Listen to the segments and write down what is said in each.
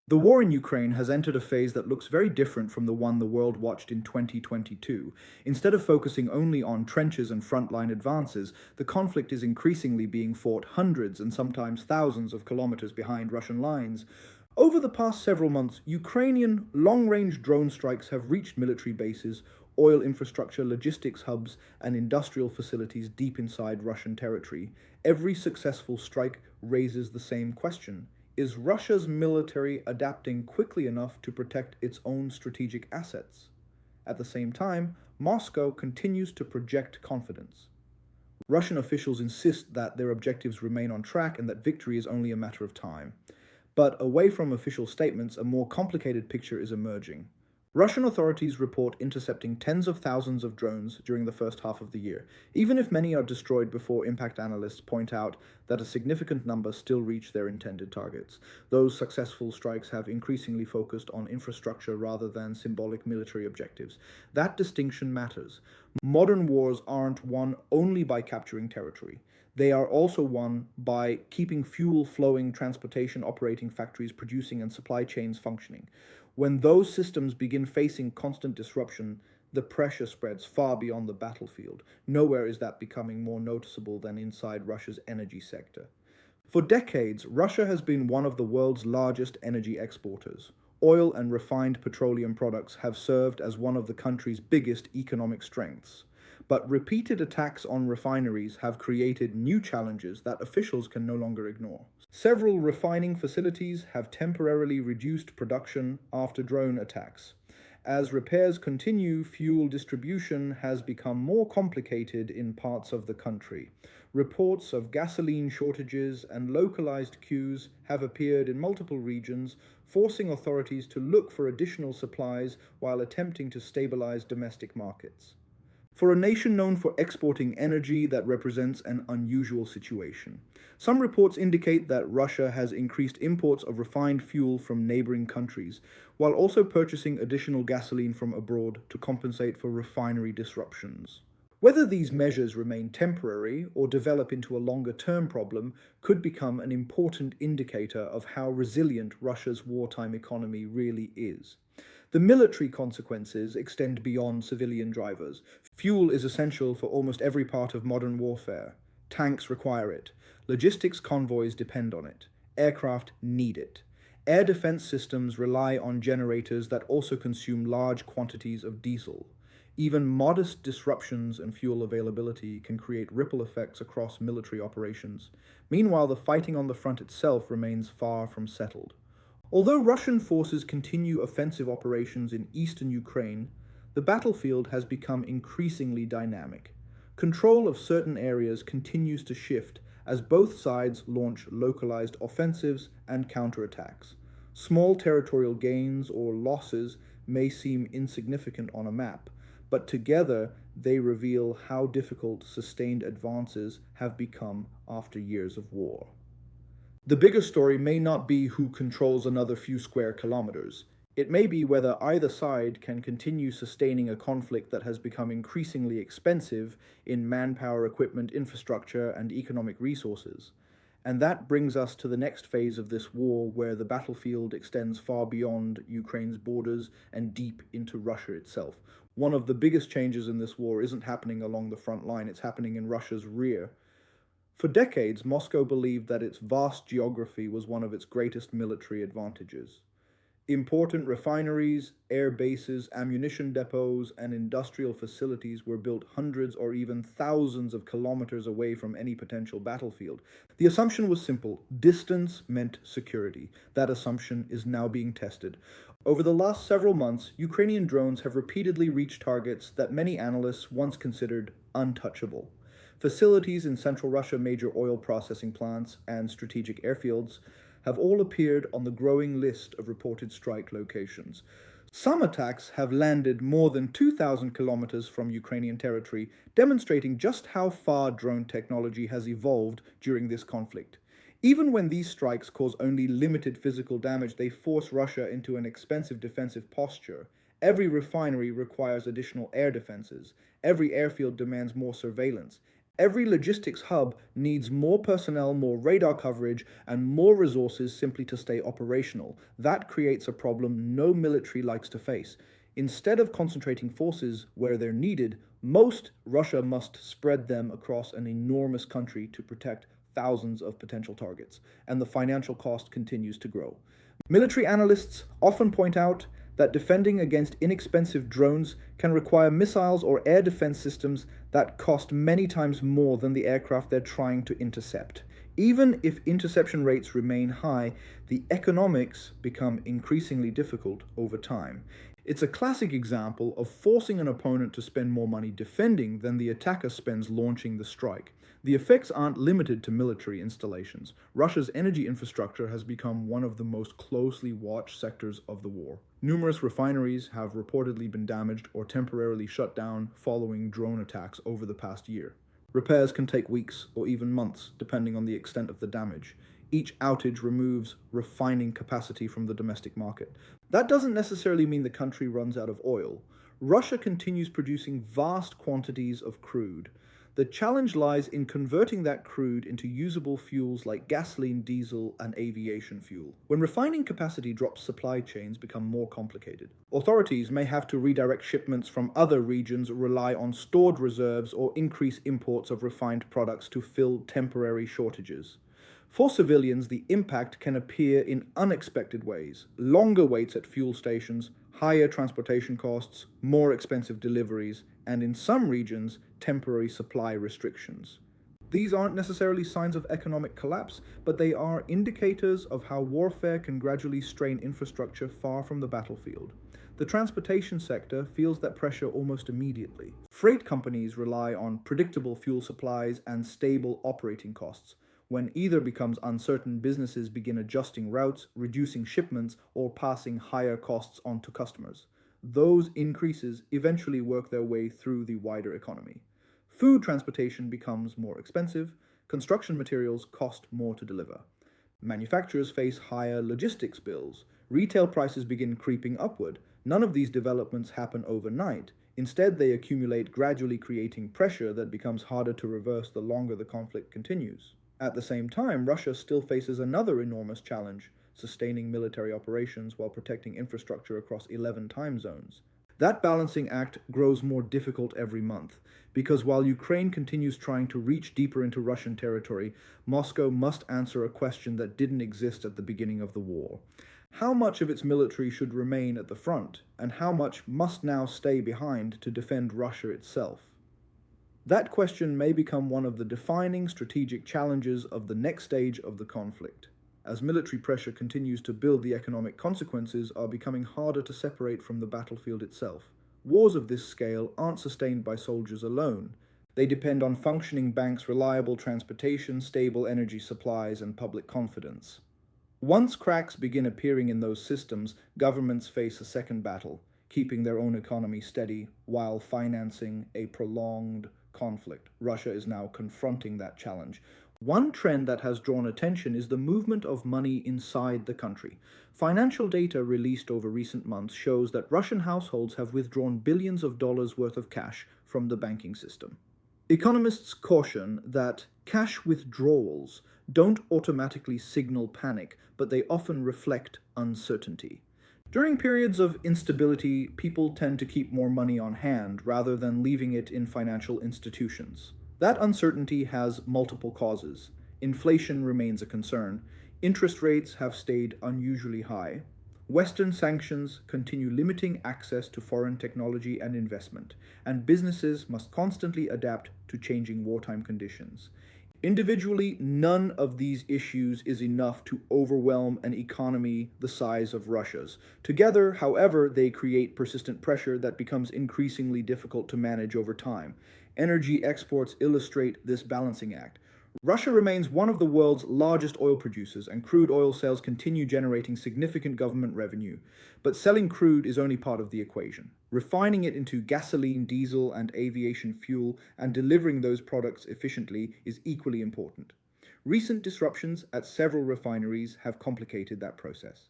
The war in Ukraine has entered a phase that looks very different from the one the world watched in 2022. Instead of focusing only on trenches and frontline advances, the conflict is increasingly being fought hundreds and sometimes thousands of kilometers behind Russian lines. Over the past several months, Ukrainian long-range drone strikes have reached military bases, oil infrastructure, logistics hubs, and industrial facilities deep inside Russian territory. Every successful strike raises the same question. Is Russia's military adapting quickly enough to protect its own strategic assets? At the same time, Moscow continues to project confidence. Russian officials insist that their objectives remain on track and that victory is only a matter of time. But away from official statements, a more complicated picture is emerging. Russian authorities report intercepting tens of thousands of drones during the first half of the year, even if many are destroyed before impact analysts point out that a significant number still reach their intended targets. Those successful strikes have increasingly focused on infrastructure rather than symbolic military objectives. That distinction matters. Modern wars aren't won only by capturing territory. They are also won by keeping fuel flowing, transportation operating, factories producing, and supply chains functioning. When those systems begin facing constant disruption, the pressure spreads far beyond the battlefield. Nowhere is that becoming more noticeable than inside Russia's energy sector. For decades, Russia has been one of the world's largest energy exporters. Oil and refined petroleum products have served as one of the country's biggest economic strengths. But repeated attacks on refineries have created new challenges that officials can no longer ignore. Several refining facilities have temporarily reduced production after drone attacks. As repairs continue, fuel distribution has become more complicated in parts of the country. Reports of gasoline shortages and localized queues have appeared in multiple regions, forcing authorities to look for additional supplies while attempting to stabilize domestic markets. For a nation known for exporting energy, that represents an unusual situation. Some reports indicate that Russia has increased imports of refined fuel from neighboring countries, while also purchasing additional gasoline from abroad to compensate for refinery disruptions. Whether these measures remain temporary or develop into a longer-term problem could become an important indicator of how resilient Russia's wartime economy really is. The military consequences extend beyond civilian drivers. Fuel is essential for almost every part of modern warfare. Tanks require it. Logistics convoys depend on it. Aircraft need it. Air defense systems rely on generators that also consume large quantities of diesel. Even modest disruptions in fuel availability can create ripple effects across military operations. Meanwhile, the fighting on the front itself remains far from settled. Although Russian forces continue offensive operations in eastern Ukraine, the battlefield has become increasingly dynamic. Control of certain areas continues to shift as both sides launch localized offensives and counterattacks. Small territorial gains or losses may seem insignificant on a map, but together they reveal how difficult sustained advances have become after years of war. The bigger story may not be who controls another few square kilometers. It may be whether either side can continue sustaining a conflict that has become increasingly expensive in manpower, equipment, infrastructure, and economic resources. And that brings us to the next phase of this war, where the battlefield extends far beyond Ukraine's borders and deep into Russia itself. One of the biggest changes in this war isn't happening along the front line, it's happening in Russia's rear. For decades, Moscow believed that its vast geography was one of its greatest military advantages. Important refineries, air bases, ammunition depots, and industrial facilities were built hundreds or even thousands of kilometers away from any potential battlefield. The assumption was simple: distance meant security. That assumption is now being tested. Over the last several months, Ukrainian drones have repeatedly reached targets that many analysts once considered untouchable. Facilities in central Russia, major oil processing plants, and strategic airfields have all appeared on the growing list of reported strike locations. Some attacks have landed more than 2,000 kilometers from Ukrainian territory, demonstrating just how far drone technology has evolved during this conflict. Even when these strikes cause only limited physical damage, they force Russia into an expensive defensive posture. Every refinery requires additional air defenses. Every airfield demands more surveillance. Every logistics hub needs more personnel, more radar coverage, and more resources simply to stay operational. That creates a problem no military likes to face. Instead of concentrating forces where they're needed, Russia must spread them across an enormous country to protect thousands of potential targets, and the financial cost continues to grow. Military analysts often point out that defending against inexpensive drones can require missiles or air defense systems that cost many times more than the aircraft they're trying to intercept. Even if interception rates remain high, the economics become increasingly difficult over time. It's a classic example of forcing an opponent to spend more money defending than the attacker spends launching the strike. The effects aren't limited to military installations. Russia's energy infrastructure has become one of the most closely watched sectors of the war. Numerous refineries have reportedly been damaged or temporarily shut down following drone attacks over the past year. Repairs can take weeks or even months, depending on the extent of the damage. Each outage removes refining capacity from the domestic market. That doesn't necessarily mean the country runs out of oil. Russia continues producing vast quantities of crude. The challenge lies in converting that crude into usable fuels like gasoline, diesel, and aviation fuel. When refining capacity drops, supply chains become more complicated. Authorities may have to redirect shipments from other regions, rely on stored reserves, or increase imports of refined products to fill temporary shortages. For civilians, the impact can appear in unexpected ways: longer waits at fuel stations, higher transportation costs, more expensive deliveries, and in some regions, temporary supply restrictions. These aren't necessarily signs of economic collapse, but they are indicators of how warfare can gradually strain infrastructure far from the battlefield. The transportation sector feels that pressure almost immediately. Freight companies rely on predictable fuel supplies and stable operating costs. When either becomes uncertain, businesses begin adjusting routes, reducing shipments, or passing higher costs on to customers. Those increases eventually work their way through the wider economy. Food transportation becomes more expensive, construction materials cost more to deliver. Manufacturers face higher logistics bills, retail prices begin creeping upward. None of these developments happen overnight. Instead, they accumulate, gradually creating pressure that becomes harder to reverse the longer the conflict continues. At the same time, Russia still faces another enormous challenge: sustaining military operations while protecting infrastructure across 11 time zones. That balancing act grows more difficult every month, because while Ukraine continues trying to reach deeper into Russian territory, Moscow must answer a question that didn't exist at the beginning of the war. How much of its military should remain at the front, and how much must now stay behind to defend Russia itself? That question may become one of the defining strategic challenges of the next stage of the conflict. As military pressure continues to build, the economic consequences are becoming harder to separate from the battlefield itself. Wars of this scale aren't sustained by soldiers alone. They depend on functioning banks, reliable transportation, stable energy supplies, and public confidence. Once cracks begin appearing in those systems, governments face a second battle: keeping their own economy steady while financing a prolonged conflict. Russia is now confronting that challenge. One trend that has drawn attention is the movement of money inside the country. Financial data released over recent months shows that Russian households have withdrawn billions of dollars worth of cash from the banking system. Economists caution that cash withdrawals don't automatically signal panic, but they often reflect uncertainty. During periods of instability, people tend to keep more money on hand rather than leaving it in financial institutions. That uncertainty has multiple causes. Inflation remains a concern. Interest rates have stayed unusually high. Western sanctions continue limiting access to foreign technology and investment, and businesses must constantly adapt to changing wartime conditions. Individually, none of these issues is enough to overwhelm an economy the size of Russia's. Together, however, they create persistent pressure that becomes increasingly difficult to manage over time. Energy exports illustrate this balancing act. Russia remains one of the world's largest oil producers, and crude oil sales continue generating significant government revenue. But selling crude is only part of the equation. Refining it into gasoline, diesel, and aviation fuel and delivering those products efficiently is equally important. Recent disruptions at several refineries have complicated that process.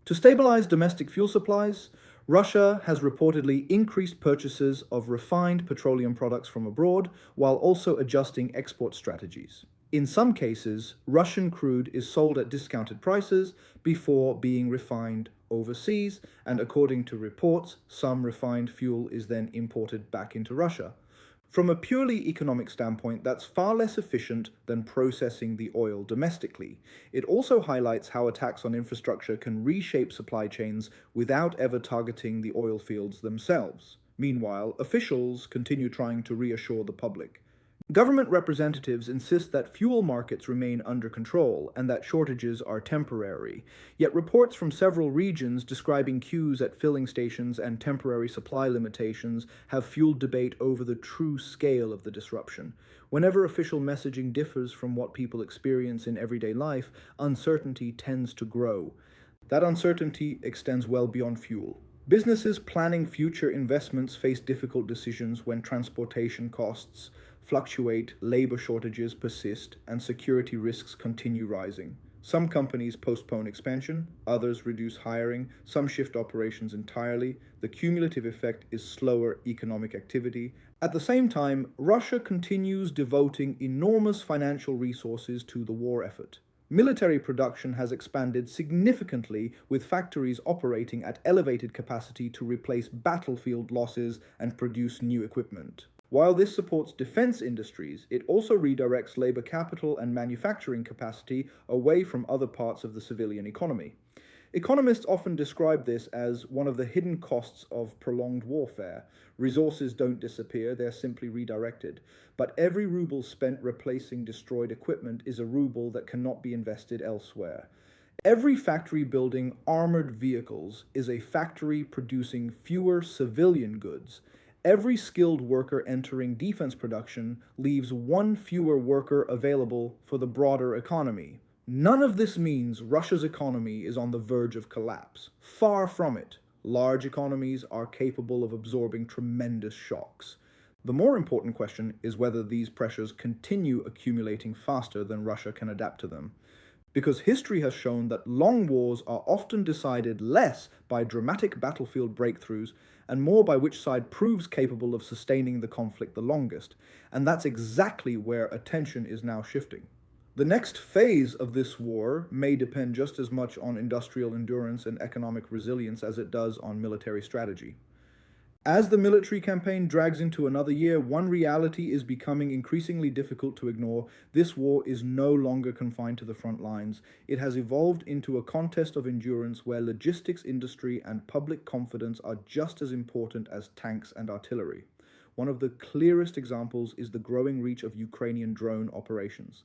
To stabilize domestic fuel supplies, Russia has reportedly increased purchases of refined petroleum products from abroad while also adjusting export strategies. In some cases, Russian crude is sold at discounted prices before being refined overseas, and according to reports, some refined fuel is then imported back into Russia. From a purely economic standpoint, that's far less efficient than processing the oil domestically. It also highlights how attacks on infrastructure can reshape supply chains without ever targeting the oil fields themselves. Meanwhile, officials continue trying to reassure the public. Government representatives insist that fuel markets remain under control and that shortages are temporary. Yet reports from several regions describing queues at filling stations and temporary supply limitations have fueled debate over the true scale of the disruption. Whenever official messaging differs from what people experience in everyday life, uncertainty tends to grow. That uncertainty extends well beyond fuel. Businesses planning future investments face difficult decisions when transportation costs fluctuate, labor shortages persist, and security risks continue rising. Some companies postpone expansion, others reduce hiring, some shift operations entirely. The cumulative effect is slower economic activity. At the same time, Russia continues devoting enormous financial resources to the war effort. Military production has expanded significantly, with factories operating at elevated capacity to replace battlefield losses and produce new equipment. While this supports defense industries, it also redirects labor capital and manufacturing capacity away from other parts of the civilian economy. Economists often describe this as one of the hidden costs of prolonged warfare. Resources don't disappear, they're simply redirected. But every ruble spent replacing destroyed equipment is a ruble that cannot be invested elsewhere. Every factory building armored vehicles is a factory producing fewer civilian goods. Every skilled worker entering defense production leaves one fewer worker available for the broader economy. None of this means Russia's economy is on the verge of collapse. Far from it. Large economies are capable of absorbing tremendous shocks. The more important question is whether these pressures continue accumulating faster than Russia can adapt to them. Because history has shown that long wars are often decided less by dramatic battlefield breakthroughs and more by which side proves capable of sustaining the conflict the longest. And that's exactly where attention is now shifting. The next phase of this war may depend just as much on industrial endurance and economic resilience as it does on military strategy. As the military campaign drags into another year, one reality is becoming increasingly difficult to ignore. This war is no longer confined to the front lines. It has evolved into a contest of endurance where logistics industry and public confidence are just as important as tanks and artillery. One of the clearest examples is the growing reach of Ukrainian drone operations.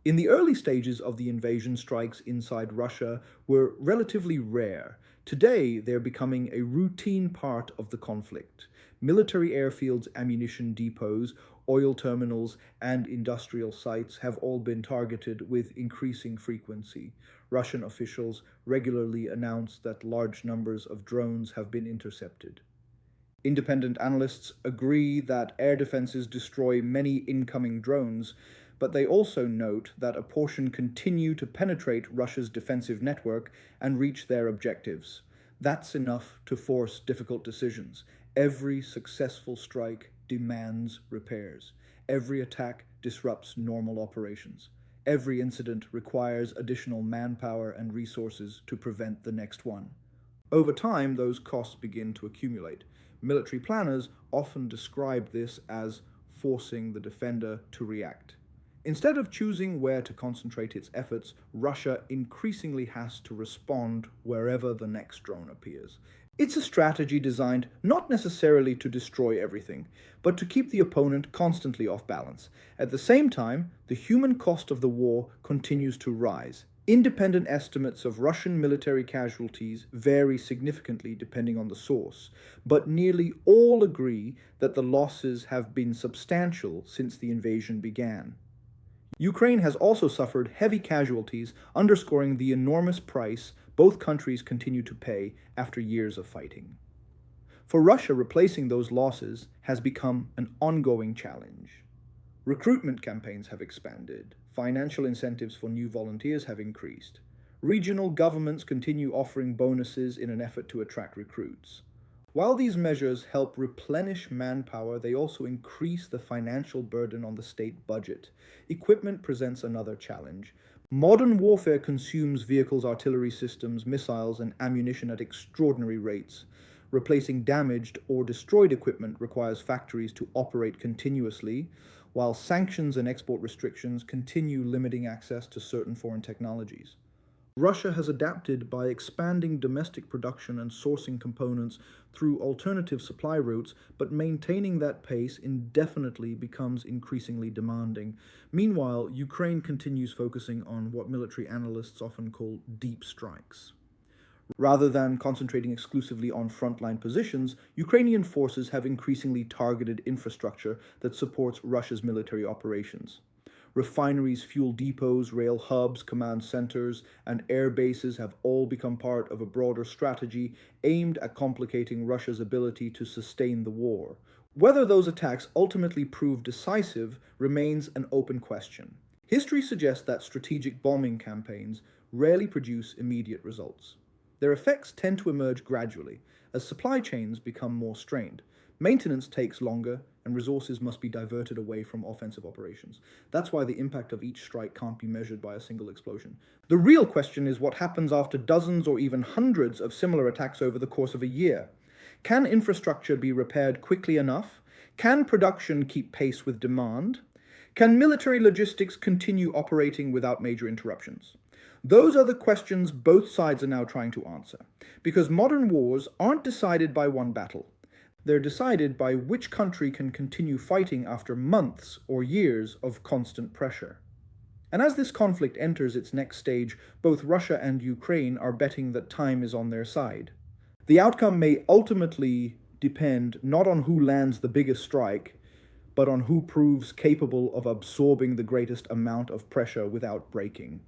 In the early stages of the invasion, strikes inside Russia were relatively rare. Today, they're becoming a routine part of the conflict. Military airfields, ammunition depots, oil terminals, and industrial sites have all been targeted with increasing frequency. Russian officials regularly announce that large numbers of drones have been intercepted. Independent analysts agree that air defenses destroy many incoming drones, but they also note that a portion continue to penetrate Russia's defensive network and reach their objectives. That's enough to force difficult decisions. Every successful strike demands repairs. Every attack disrupts normal operations. Every incident requires additional manpower and resources to prevent the next one. Over time, those costs begin to accumulate. Military planners often describe this as forcing the defender to react. Instead of choosing where to concentrate its efforts, Russia increasingly has to respond wherever the next drone appears. It's a strategy designed not necessarily to destroy everything, but to keep the opponent constantly off balance. At the same time, the human cost of the war continues to rise. Independent estimates of Russian military casualties vary significantly depending on the source, but nearly all agree that the losses have been substantial since the invasion began. Ukraine has also suffered heavy casualties, underscoring the enormous price both countries continue to pay after years of fighting. For Russia, replacing those losses has become an ongoing challenge. Recruitment campaigns have expanded, financial incentives for new volunteers have increased. Regional governments continue offering bonuses in an effort to attract recruits. While these measures help replenish manpower, they also increase the financial burden on the state budget. Equipment presents another challenge. Modern warfare consumes vehicles, artillery systems, missiles, and ammunition at extraordinary rates. Replacing damaged or destroyed equipment requires factories to operate continuously, while sanctions and export restrictions continue limiting access to certain foreign technologies. Russia has adapted by expanding domestic production and sourcing components through alternative supply routes, but maintaining that pace indefinitely becomes increasingly demanding. Meanwhile, Ukraine continues focusing on what military analysts often call deep strikes. Rather than concentrating exclusively on frontline positions, Ukrainian forces have increasingly targeted infrastructure that supports Russia's military operations. Refineries, fuel depots, rail hubs, command centers, and air bases have all become part of a broader strategy aimed at complicating Russia's ability to sustain the war. Whether those attacks ultimately prove decisive remains an open question. History suggests that strategic bombing campaigns rarely produce immediate results. Their effects tend to emerge gradually as supply chains become more strained. Maintenance takes longer, and resources must be diverted away from offensive operations. That's why the impact of each strike can't be measured by a single explosion. The real question is what happens after dozens or even hundreds of similar attacks over the course of a year. Can infrastructure be repaired quickly enough? Can production keep pace with demand? Can military logistics continue operating without major interruptions? Those are the questions both sides are now trying to answer, because modern wars aren't decided by one battle. They're decided by which country can continue fighting after months or years of constant pressure. And as this conflict enters its next stage, both Russia and Ukraine are betting that time is on their side. The outcome may ultimately depend not on who lands the biggest strike, but on who proves capable of absorbing the greatest amount of pressure without breaking.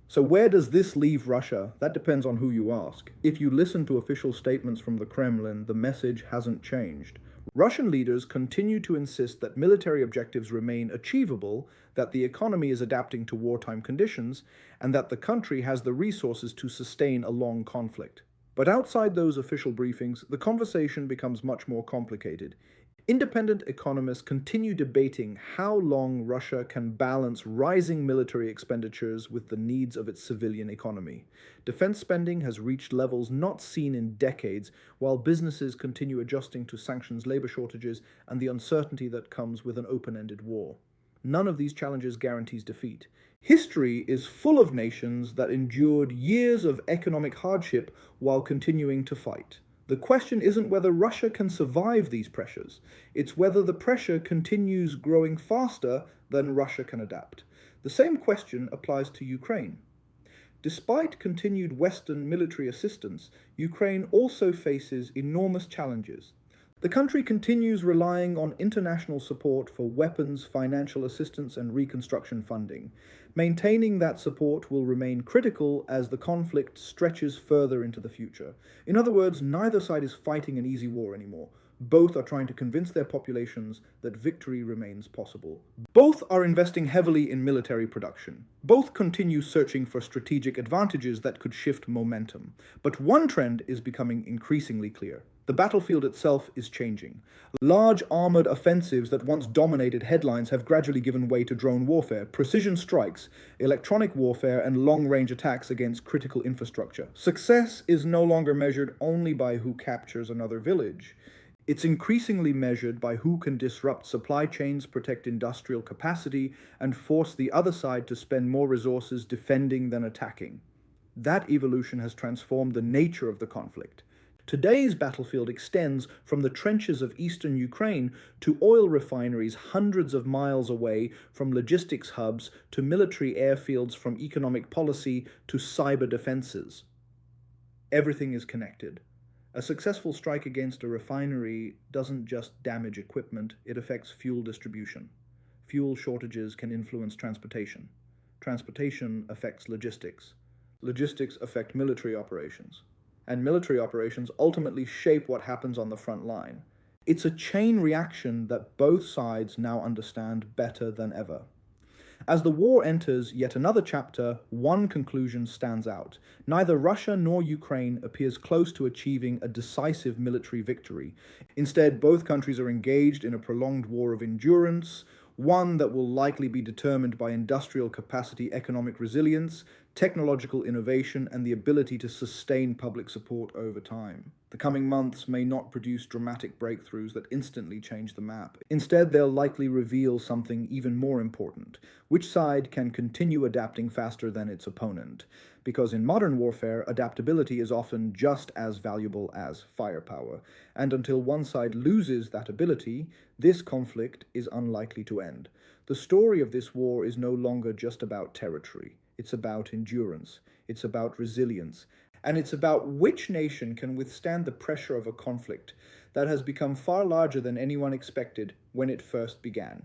So where does this leave Russia? That depends on who you ask. If you listen to official statements from the Kremlin, the message hasn't changed. Russian leaders continue to insist that military objectives remain achievable, that the economy is adapting to wartime conditions, and that the country has the resources to sustain a long conflict. But outside those official briefings, the conversation becomes much more complicated. Independent economists continue debating how long Russia can balance rising military expenditures with the needs of its civilian economy. Defense spending has reached levels not seen in decades, while businesses continue adjusting to sanctions, labor shortages, and the uncertainty that comes with an open-ended war. None of these challenges guarantees defeat. History is full of nations that endured years of economic hardship while continuing to fight. The question isn't whether Russia can survive these pressures, it's whether the pressure continues growing faster than Russia can adapt. The same question applies to Ukraine. Despite continued Western military assistance, Ukraine also faces enormous challenges. The country continues relying on international support for weapons, financial assistance, and reconstruction funding. Maintaining that support will remain critical as the conflict stretches further into the future. In other words, neither side is fighting an easy war anymore. Both are trying to convince their populations that victory remains possible. Both are investing heavily in military production. Both continue searching for strategic advantages that could shift momentum. But one trend is becoming increasingly clear. The battlefield itself is changing. Large armored offensives that once dominated headlines have gradually given way to drone warfare, precision strikes, electronic warfare, and long-range attacks against critical infrastructure. Success is no longer measured only by who captures another village. It's increasingly measured by who can disrupt supply chains, protect industrial capacity, and force the other side to spend more resources defending than attacking. That evolution has transformed the nature of the conflict. Today's battlefield extends from the trenches of eastern Ukraine to oil refineries hundreds of miles away, from logistics hubs to military airfields, from economic policy to cyber defenses. Everything is connected. A successful strike against a refinery doesn't just damage equipment, it affects fuel distribution. Fuel shortages can influence transportation. Transportation affects logistics. Logistics affect military operations. And military operations ultimately shape what happens on the front line. It's a chain reaction that both sides now understand better than ever. As the war enters yet another chapter, one conclusion stands out. Neither Russia nor Ukraine appears close to achieving a decisive military victory. Instead, both countries are engaged in a prolonged war of endurance, one that will likely be determined by industrial capacity, economic resilience, technological innovation, and the ability to sustain public support over time. The coming months may not produce dramatic breakthroughs that instantly change the map. Instead, they'll likely reveal something even more important: which side can continue adapting faster than its opponent. Because in modern warfare, adaptability is often just as valuable as firepower. And until one side loses that ability, this conflict is unlikely to end. The story of this war is no longer just about territory. It's about endurance. It's about resilience. And it's about which nation can withstand the pressure of a conflict that has become far larger than anyone expected when it first began.